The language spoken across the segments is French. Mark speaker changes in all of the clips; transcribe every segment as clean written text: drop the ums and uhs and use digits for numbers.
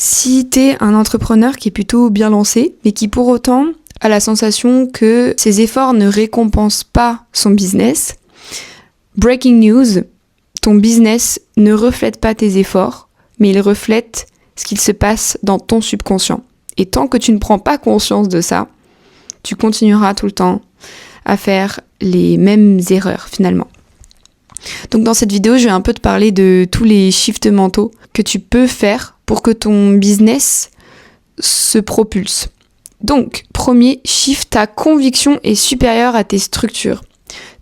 Speaker 1: Si t'es un entrepreneur qui est plutôt bien lancé, mais qui pour autant a la sensation que ses efforts ne récompensent pas son business, breaking news, ton business ne reflète pas tes efforts, mais il reflète ce qu'il se passe dans ton subconscient. Et tant que tu ne prends pas conscience de ça, tu continueras tout le temps à faire les mêmes erreurs finalement. Donc dans cette vidéo, je vais un peu te parler de tous les shifts mentaux que tu peux faire pour que ton business se propulse. Donc, premier shift, ta conviction est supérieure à tes structures.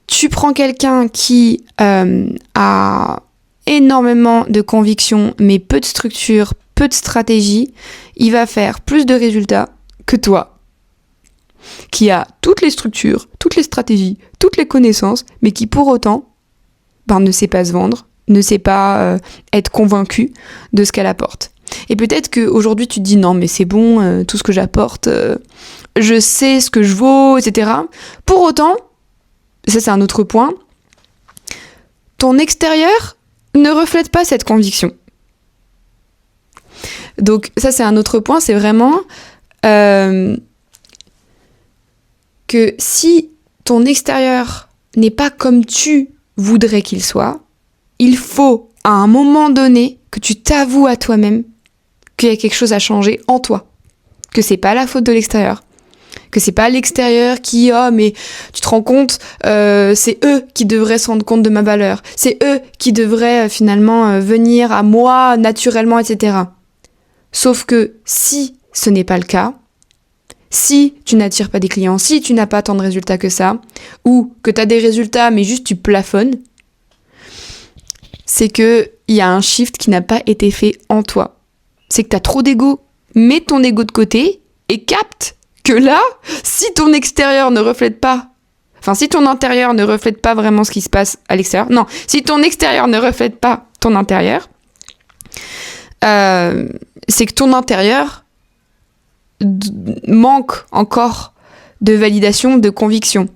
Speaker 1: Tu prends quelqu'un qui a énormément de conviction, mais peu de structure, peu de stratégie, il va faire plus de résultats que toi, qui a toutes les structures, toutes les stratégies, toutes les connaissances, mais qui pour autant ne sait pas se vendre, ne sait pas être convaincu de ce qu'elle apporte. Et peut-être qu'aujourd'hui tu te dis non mais c'est bon, tout ce que j'apporte, je sais ce que je vaux, etc. Pour autant, ça c'est un autre point, ton extérieur ne reflète pas cette conviction. Donc ça c'est un autre point, c'est vraiment que si ton extérieur n'est pas comme tu voudrais qu'il soit, il faut à un moment donné que tu t'avoues à toi-même qu'il y a quelque chose à changer en toi, que c'est pas la faute de l'extérieur, que c'est pas l'extérieur qui mais tu te rends compte, c'est eux qui devraient se rendre compte de ma valeur, c'est eux qui devraient finalement venir à moi naturellement, etc. Sauf que si ce n'est pas le cas, si tu n'attires pas des clients, si tu n'as pas tant de résultats que ça, ou que tu as des résultats mais juste tu plafonnes, c'est qu'il y a un shift qui n'a pas été fait en toi. C'est que tu as trop d'ego. Mets ton ego de côté et capte que là, si ton extérieur ne reflète pas, si ton intérieur ne reflète pas vraiment ce qui se passe à l'extérieur, si ton extérieur ne reflète pas ton intérieur, c'est que ton intérieur manque encore de validation, de conviction.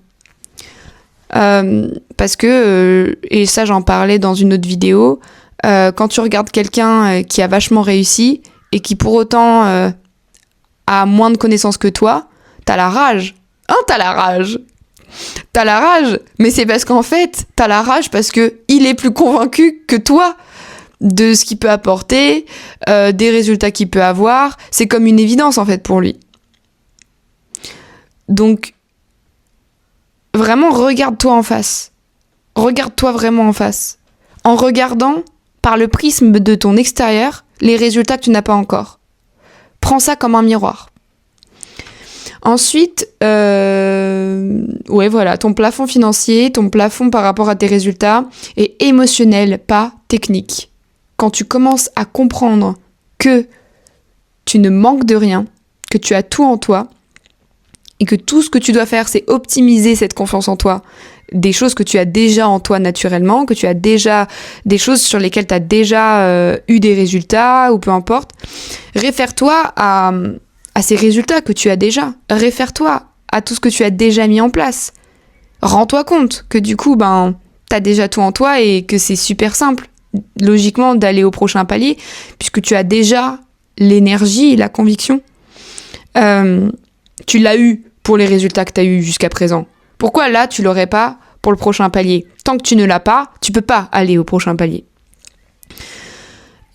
Speaker 1: Parce que, et ça j'en parlais dans une autre vidéo, quand tu regardes quelqu'un qui a vachement réussi et qui pour autant a moins de connaissances que toi, t'as la rage. T'as la rage, mais c'est parce qu'en fait, t'as la rage parce que il est plus convaincu que toi de ce qu'il peut apporter, des résultats qu'il peut avoir. C'est comme une évidence en fait pour lui. Donc, vraiment, regarde-toi en face. Regarde-toi vraiment en face. En regardant par le prisme de ton extérieur les résultats que tu n'as pas encore. Prends ça comme un miroir. Ensuite, ton plafond financier, ton plafond par rapport à tes résultats est émotionnel, pas technique. Quand tu commences à comprendre que tu ne manques de rien, que tu as tout en toi, et que tout ce que tu dois faire, c'est optimiser cette confiance en toi, des choses que tu as déjà en toi naturellement, que tu as déjà des choses sur lesquelles tu as déjà eu des résultats, ou peu importe, réfère-toi à ces résultats que tu as déjà. Réfère-toi à tout ce que tu as déjà mis en place. Rends-toi compte que du coup, tu as déjà tout en toi et que c'est super simple, logiquement, d'aller au prochain palier, puisque tu as déjà l'énergie et la conviction. Tu l'as eu pour les résultats que tu as eu jusqu'à présent. Pourquoi là, tu l'aurais pas pour le prochain palier ? Tant que tu ne l'as pas, tu peux pas aller au prochain palier.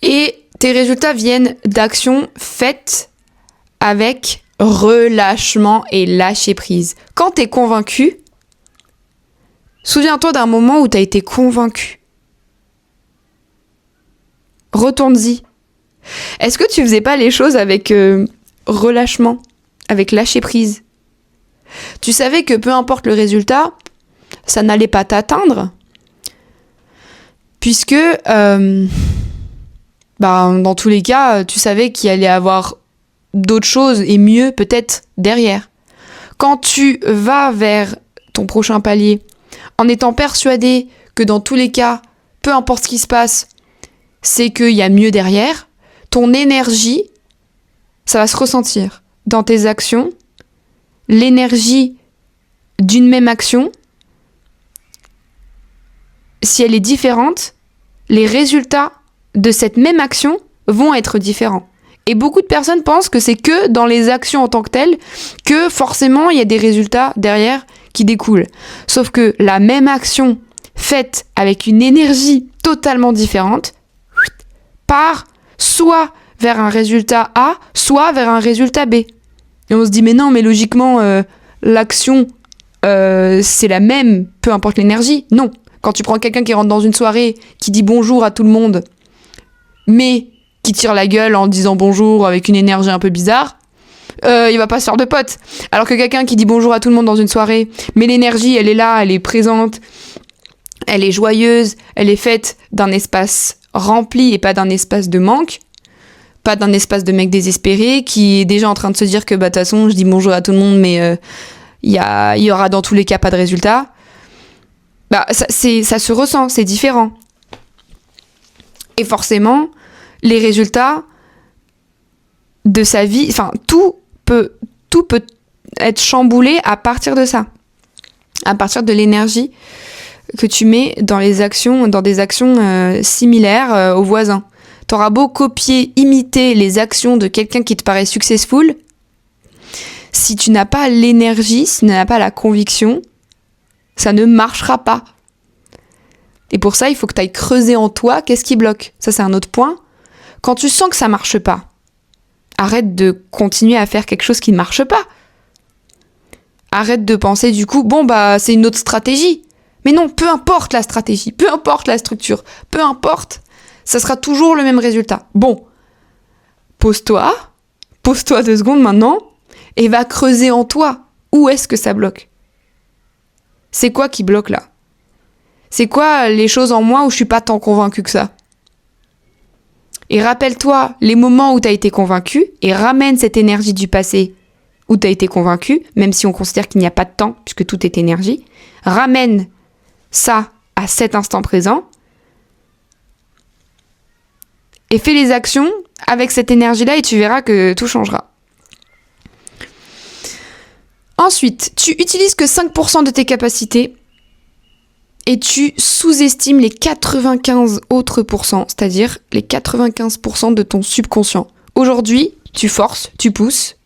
Speaker 1: Et tes résultats viennent d'actions faites avec relâchement et lâcher prise. Quand tu es convaincu, souviens-toi d'un moment où tu as été convaincu. Retourne-y. Est-ce que tu faisais pas les choses avec relâchement, avec lâcher prise ? Tu savais que peu importe le résultat, ça n'allait pas t'atteindre, puisque dans tous les cas, tu savais qu'il allait avoir d'autres choses et mieux peut-être derrière. Quand tu vas vers ton prochain palier, en étant persuadé que dans tous les cas, peu importe ce qui se passe, c'est qu'il y a mieux derrière, ton énergie, ça va se ressentir dans tes actions. L'énergie d'une même action, si elle est différente, les résultats de cette même action vont être différents. Et beaucoup de personnes pensent que c'est que dans les actions en tant que telles que forcément il y a des résultats derrière qui découlent. Sauf que la même action faite avec une énergie totalement différente part soit vers un résultat A, soit vers un résultat B. Et on se dit mais non, mais logiquement l'action c'est la même, peu importe l'énergie. Non. Quand tu prends quelqu'un qui rentre dans une soirée, qui dit bonjour à tout le monde, mais qui tire la gueule en disant bonjour avec une énergie un peu bizarre, il va pas se faire de potes. Alors que quelqu'un qui dit bonjour à tout le monde dans une soirée, mais l'énergie, elle est là, elle est présente, elle est joyeuse, elle est faite d'un espace rempli et pas d'un espace de manque, pas d'un espace de mec désespéré qui est déjà en train de se dire que bah de toute façon, je dis bonjour à tout le monde, mais il y aura dans tous les cas pas de résultat. Bah ça se ressent, c'est différent. Et forcément, les résultats de sa vie, enfin tout peut être chamboulé à partir de ça, à partir de l'énergie que tu mets dans des actions similaires aux voisins. T'auras beau copier, imiter les actions de quelqu'un qui te paraît successful, si tu n'as pas l'énergie, si tu n'as pas la conviction, ça ne marchera pas. Et pour ça, il faut que tu ailles creuser en toi qu'est-ce qui bloque. Ça, c'est un autre point. Quand tu sens que ça marche pas, arrête de continuer à faire quelque chose qui ne marche pas. Arrête de penser du coup, bon bah c'est une autre stratégie. Mais non, peu importe la stratégie, peu importe la structure, peu importe, ça sera toujours le même résultat. Bon, pose-toi 2 secondes maintenant et va creuser en toi. Où est-ce que ça bloque ? C'est quoi qui bloque là ? C'est quoi les choses en moi où je suis pas tant convaincue que ça ? Et rappelle-toi les moments où tu as été convaincu et ramène cette énergie du passé où tu as été convaincu, même si on considère qu'il n'y a pas de temps puisque tout est énergie. Ramène ça à cet instant présent et fais les actions avec cette énergie-là et tu verras que tout changera. Ensuite, tu utilises que 5% de tes capacités et tu sous-estimes les 95 autres pourcents, c'est-à-dire les 95% de ton subconscient. Aujourd'hui, tu forces, tu pousses,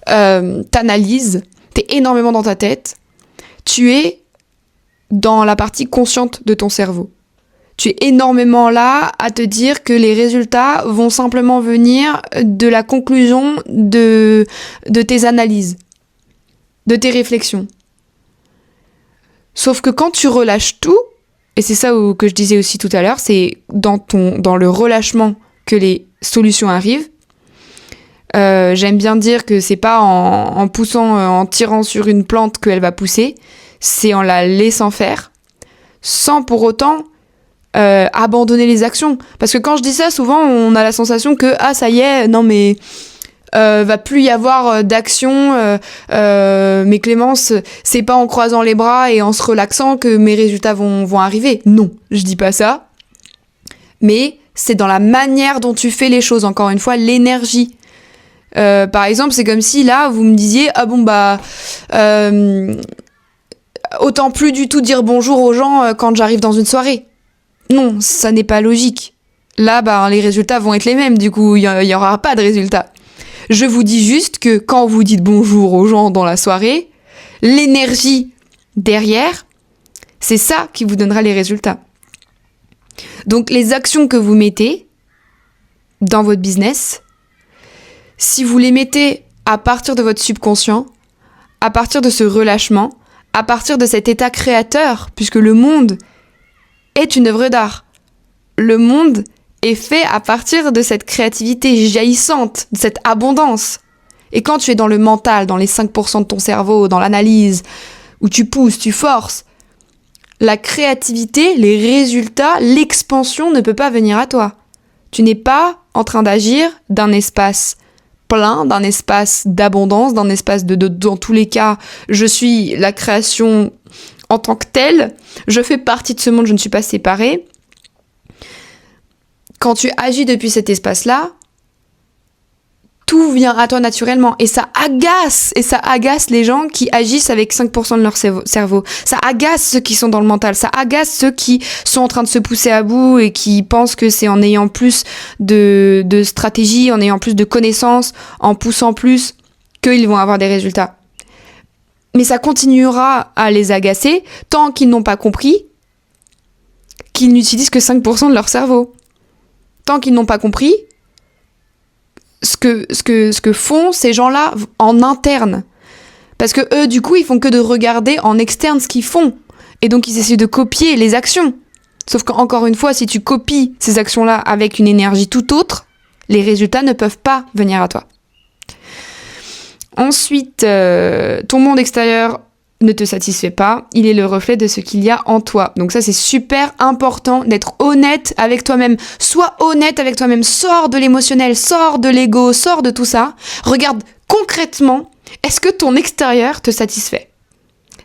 Speaker 1: t'analyses, t'es énormément dans ta tête, tu es dans la partie consciente de ton cerveau. Tu es énormément là à te dire que les résultats vont simplement venir de la conclusion de tes analyses, de tes réflexions. Sauf que quand tu relâches tout, et c'est ça que je disais aussi tout à l'heure, c'est dans le relâchement que les solutions arrivent. J'aime bien dire que c'est pas en poussant, en tirant sur une plante qu'elle va pousser, c'est en la laissant faire, sans pour autant abandonner les actions. Parce que quand je dis ça, souvent on a la sensation que ça y est, non mais va plus y avoir d'action, mais Clémence, c'est pas en croisant les bras et en se relaxant que mes résultats vont arriver. Non, je dis pas ça. Mais c'est dans la manière dont tu fais les choses, encore une fois, l'énergie. Par exemple, c'est comme si là, vous me disiez, autant plus du tout dire bonjour aux gens quand j'arrive dans une soirée. Non, ça n'est pas logique. Là, les résultats vont être les mêmes, du coup, il y aura pas de résultats. Je vous dis juste que quand vous dites bonjour aux gens dans la soirée, l'énergie derrière, c'est ça qui vous donnera les résultats. Donc les actions que vous mettez dans votre business, si vous les mettez à partir de votre subconscient, à partir de ce relâchement, à partir de cet état créateur, puisque le monde est une œuvre d'art. Le monde est fait à partir de cette créativité jaillissante, de cette abondance. Et quand tu es dans le mental, dans les 5% de ton cerveau, dans l'analyse, où tu pousses, tu forces, la créativité, les résultats, l'expansion ne peut pas venir à toi. Tu n'es pas en train d'agir d'un espace plein, d'un espace d'abondance, d'un espace dans tous les cas, je suis la création en tant que telle, je fais partie de ce monde, je ne suis pas séparée. Quand tu agis depuis cet espace-là, Tout vient à toi naturellement et ça agace les gens qui agissent avec 5% de leur cerveau. Ça agace ceux qui sont dans le mental, ça agace ceux qui sont en train de se pousser à bout et qui pensent que c'est en ayant plus de stratégie, en ayant plus de connaissances, en poussant plus, qu'ils vont avoir des résultats. Mais ça continuera à les agacer tant qu'ils n'ont pas compris qu'ils n'utilisent que 5% de leur cerveau. Tant qu'ils n'ont pas compris ce que font ces gens-là en interne. Parce que eux, du coup, ils font que de regarder en externe ce qu'ils font. Et donc, ils essaient de copier les actions. Sauf qu'encore une fois, si tu copies ces actions-là avec une énergie tout autre, les résultats ne peuvent pas venir à toi. Ensuite, ton monde extérieur ne te satisfait pas, il est le reflet de ce qu'il y a en toi. Donc ça, c'est super important d'être honnête avec toi-même. Sois honnête avec toi-même, sors de l'émotionnel, sors de l'ego, sors de tout ça. Regarde concrètement, est-ce que ton extérieur te satisfait ?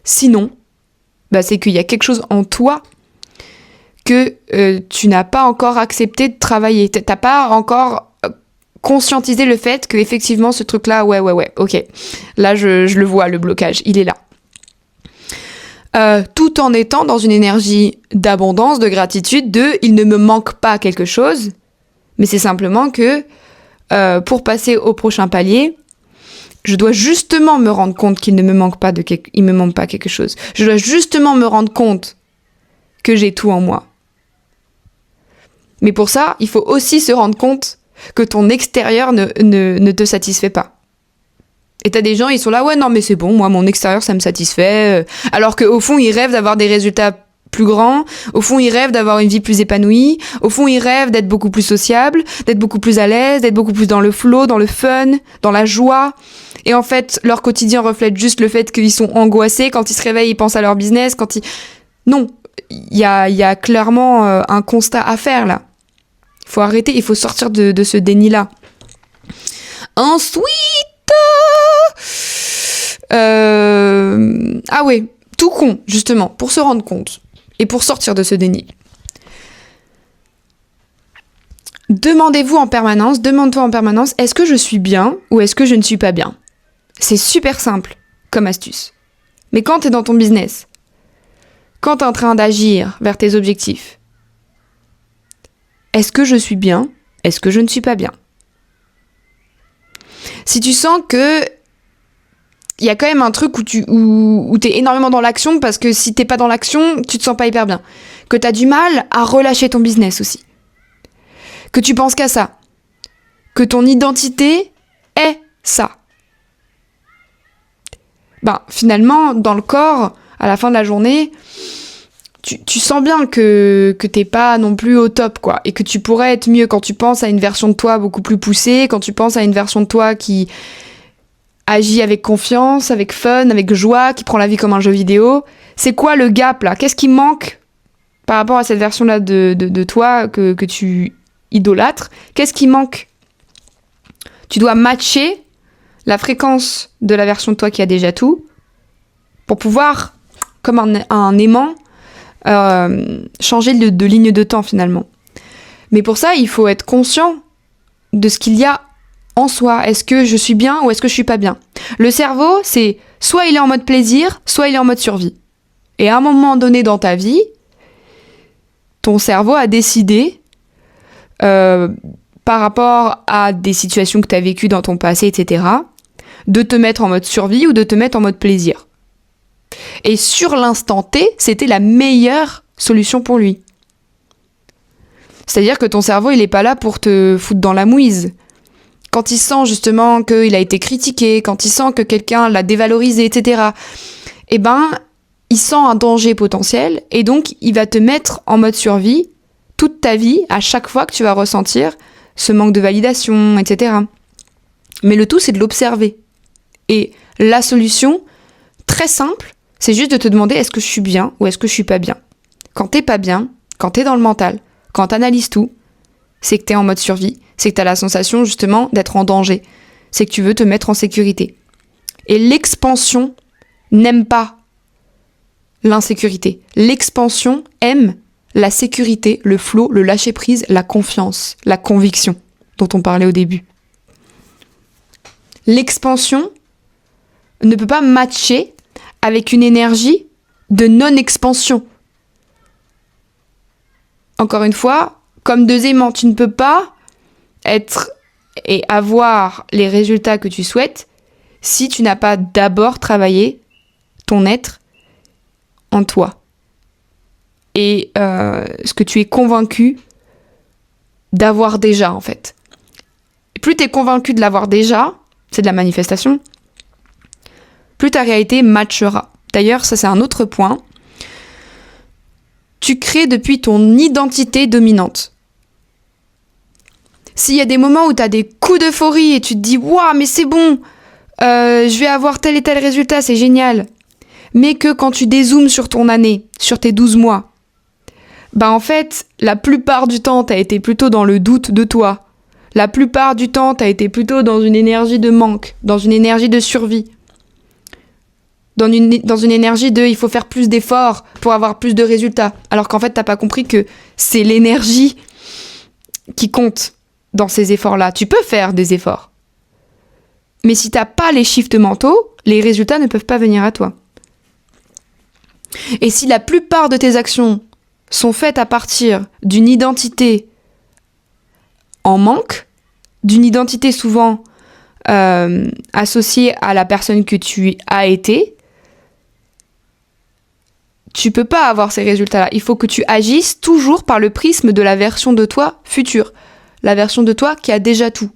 Speaker 1: Sinon, c'est qu'il y a quelque chose en toi que tu n'as pas encore accepté de travailler. T'as pas encore conscientisé le fait que effectivement ce truc-là, ouais, ok. Là, je le vois, le blocage, il est là. Tout en étant dans une énergie d'abondance, de gratitude, il ne me manque pas quelque chose, mais c'est simplement que pour passer au prochain palier, je dois justement me rendre compte qu'il ne me manque pas il me manque pas quelque chose. Je dois justement me rendre compte que j'ai tout en moi. Mais pour ça, il faut aussi se rendre compte que ton extérieur ne te satisfait pas. Et t'as des gens, ils sont là, ouais, non, mais c'est bon, moi, mon extérieur, ça me satisfait. Alors qu'au fond, ils rêvent d'avoir des résultats plus grands. Au fond, ils rêvent d'avoir une vie plus épanouie. Au fond, ils rêvent d'être beaucoup plus sociable, d'être beaucoup plus à l'aise, d'être beaucoup plus dans le flow, dans le fun, dans la joie. Et en fait, leur quotidien reflète juste le fait qu'ils sont angoissés. Quand ils se réveillent, ils pensent à leur business. Non, il y a clairement un constat à faire, là. Il faut arrêter, il faut sortir de ce déni-là. Ensuite... Ah ouais, tout con, justement, pour se rendre compte et pour sortir de ce déni. Demande-toi en permanence, est-ce que je suis bien ou est-ce que je ne suis pas bien ? C'est super simple comme astuce. Mais quand tu es dans ton business, quand tu es en train d'agir vers tes objectifs, est-ce que je suis bien ? Est-ce que je ne suis pas bien ? Si tu sens que il y a quand même un truc où t'es énormément dans l'action, parce que si t'es pas dans l'action, tu te sens pas hyper bien. Que t'as du mal à relâcher ton business aussi. Que tu penses qu'à ça. Que ton identité est ça. Finalement, dans le corps, à la fin de la journée, tu sens bien que t'es pas non plus au top, quoi. Et que tu pourrais être mieux quand tu penses à une version de toi beaucoup plus poussée, quand tu penses à une version de toi qui agit avec confiance, avec fun, avec joie, qui prend la vie comme un jeu vidéo. C'est quoi le gap, là ? Qu'est-ce qui manque par rapport à cette version-là de toi que tu idolâtres ? Qu'est-ce qui manque ? Tu dois matcher la fréquence de la version de toi qui a déjà tout pour pouvoir, comme un aimant, changer de ligne de temps, finalement. Mais pour ça, il faut être conscient de ce qu'il y a en soi. Est-ce que je suis bien ou est-ce que je suis pas bien ? Le cerveau, c'est soit il est en mode plaisir, soit il est en mode survie. Et à un moment donné dans ta vie, ton cerveau a décidé, par rapport à des situations que tu as vécues dans ton passé, etc., de te mettre en mode survie ou de te mettre en mode plaisir. Et sur l'instant T, c'était la meilleure solution pour lui. C'est-à-dire que ton cerveau, il est pas là pour te foutre dans la mouise. Quand il sent justement qu'il a été critiqué, quand il sent que quelqu'un l'a dévalorisé, etc., il sent un danger potentiel et donc il va te mettre en mode survie toute ta vie, à chaque fois que tu vas ressentir ce manque de validation, etc. Mais le tout, c'est de l'observer. Et la solution, très simple, c'est juste de te demander est-ce que je suis bien ou est-ce que je suis pas bien. Quand t'es pas bien, quand t'es dans le mental, quand t'analyses tout, c'est que t'es en mode survie, c'est que t'as la sensation justement d'être en danger, c'est que tu veux te mettre en sécurité. Et l'expansion n'aime pas l'insécurité. L'expansion aime la sécurité, le flow, le lâcher-prise, la confiance, la conviction dont on parlait au début. l'expansion ne peut pas matcher avec une énergie de non-expansion. Encore une fois, comme 2 aimants, tu ne peux pas être et avoir les résultats que tu souhaites si tu n'as pas d'abord travaillé ton être en toi. Et ce que tu es convaincu d'avoir déjà, en fait. Et plus tu es convaincu de l'avoir déjà, c'est de la manifestation, plus ta réalité matchera. D'ailleurs, ça c'est un autre point. Tu crées depuis ton identité dominante. S'il y a des moments où tu as des coups d'euphorie et tu te dis « Waouh, mais c'est bon, je vais avoir tel et tel résultat, c'est génial », mais que quand tu dézoomes sur ton année, sur tes 12 mois, en fait, la plupart du temps, tu as été plutôt dans le doute de toi. La plupart du temps, tu as été plutôt dans une énergie de manque, dans une énergie de survie. Dans une énergie de il faut faire plus d'efforts pour avoir plus de résultats. Alors qu'en fait, t'as pas compris que c'est l'énergie qui compte dans ces efforts-là. Tu peux faire des efforts. Mais si t'as pas les shifts mentaux, les résultats ne peuvent pas venir à toi. Et si la plupart de tes actions sont faites à partir d'une identité en manque, d'une identité souvent associée à la personne que tu as été, tu peux pas avoir ces résultats-là. Il faut que tu agisses toujours par le prisme de la version de toi future, la version de toi qui a déjà tout.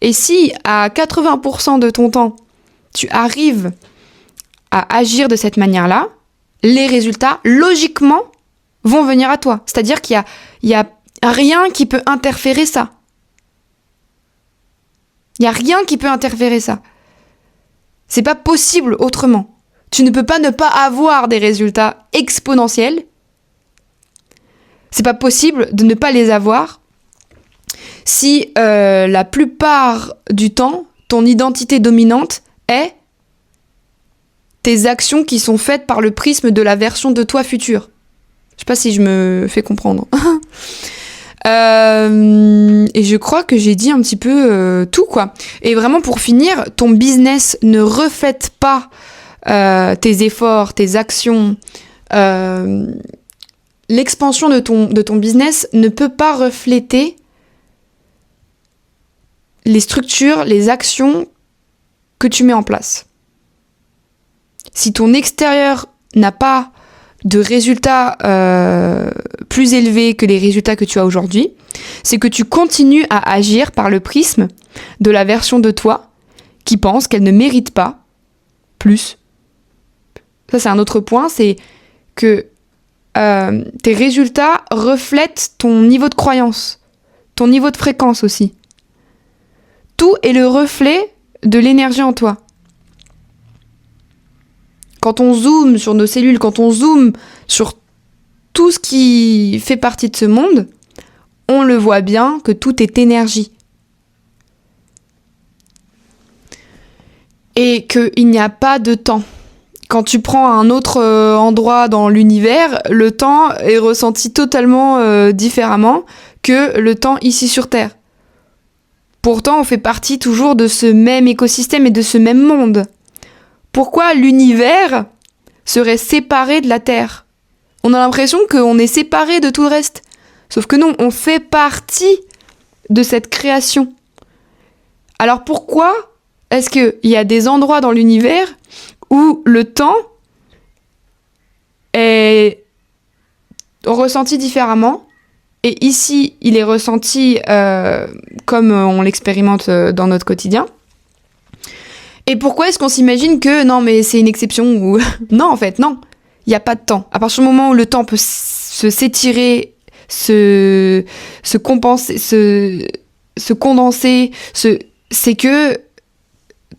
Speaker 1: Et si à 80% de ton temps, tu arrives à agir de cette manière-là, les résultats, logiquement, vont venir à toi. C'est-à-dire qu'il y a rien qui peut interférer ça. Il n'y a rien qui peut interférer ça. C'est pas possible autrement. Tu ne peux pas ne pas avoir des résultats exponentiels. C'est pas possible de ne pas les avoir si la plupart du temps, ton identité dominante est tes actions qui sont faites par le prisme de la version de toi future. Je sais pas si je me fais comprendre. Et je crois que j'ai dit un petit peu tout, quoi. Et vraiment, pour finir, ton business ne reflète pas tes efforts, tes actions, l'expansion de ton business ne peut pas refléter les structures, les actions que tu mets en place. Si ton extérieur n'a pas de résultats plus élevés que les résultats que tu as aujourd'hui, c'est que tu continues à agir par le prisme de la version de toi qui pense qu'elle ne mérite pas plus. Ça, c'est un autre point, c'est que tes résultats reflètent ton niveau de croyance, ton niveau de fréquence aussi. Tout est le reflet de l'énergie en toi. Quand on zoome sur nos cellules, quand on zoome sur tout ce qui fait partie de ce monde, on le voit bien que tout est énergie. Et qu'il n'y a pas de temps. Quand tu prends un autre endroit dans l'univers, le temps est ressenti totalement différemment que le temps ici sur Terre. Pourtant, on fait partie toujours de ce même écosystème et de ce même monde. Pourquoi l'univers serait séparé de la Terre ? On a l'impression qu'on est séparé de tout le reste. Sauf que non, on fait partie de cette création. Alors pourquoi est-ce qu'il y a des endroits dans l'univers où le temps est ressenti différemment et ici, il est ressenti comme on l'expérimente dans notre quotidien ? Et pourquoi est-ce qu'on s'imagine que non, mais c'est une exception ou non, en fait, non. Il n'y a pas de temps. À partir du moment où le temps peut s'étirer, se compenser, se condenser, c'est que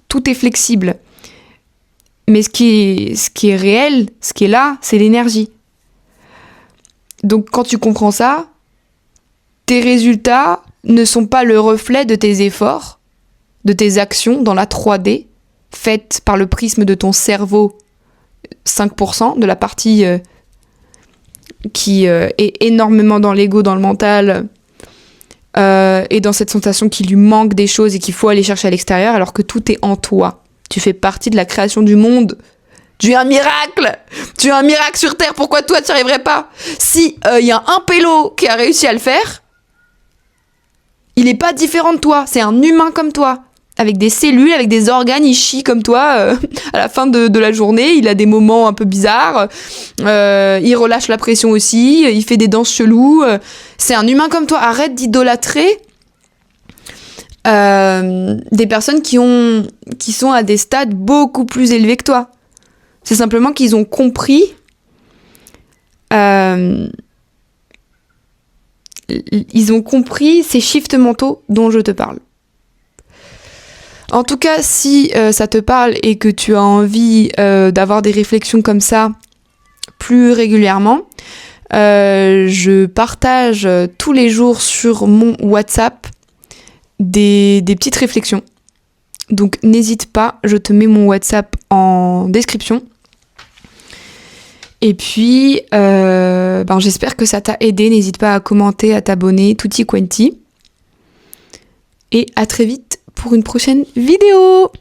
Speaker 1: tout est flexible. Mais ce qui est réel, ce qui est là, c'est l'énergie. Donc quand tu comprends ça, tes résultats ne sont pas le reflet de tes efforts, de tes actions dans la 3D, faites par le prisme de ton cerveau, 5%, de la partie qui est énormément dans l'ego, dans le mental, est dans cette sensation qu'il lui manque des choses et qu'il faut aller chercher à l'extérieur, alors que tout est en toi. Tu fais partie de la création du monde. Tu es un miracle! Tu es un miracle sur Terre, pourquoi toi tu n'y arriverais pas? Si y a un pélo qui a réussi à le faire, il est pas différent de toi, c'est un humain comme toi. Avec des cellules, avec des organes, il chie comme toi à la fin de la journée, il a des moments un peu bizarres, il relâche la pression aussi, il fait des danses cheloues, c'est un humain comme toi. Arrête d'idolâtrer des personnes qui sont à des stades beaucoup plus élevés que toi. C'est simplement qu'ils ont compris ces shifts mentaux dont je te parle. En tout cas, si ça te parle et que tu as envie d'avoir des réflexions comme ça plus régulièrement, je partage tous les jours sur mon WhatsApp des petites réflexions. Donc n'hésite pas, je te mets mon WhatsApp en description. Et puis, j'espère que ça t'a aidé. N'hésite pas à commenter, à t'abonner, tutti quanti. Et à très vite pour une prochaine vidéo.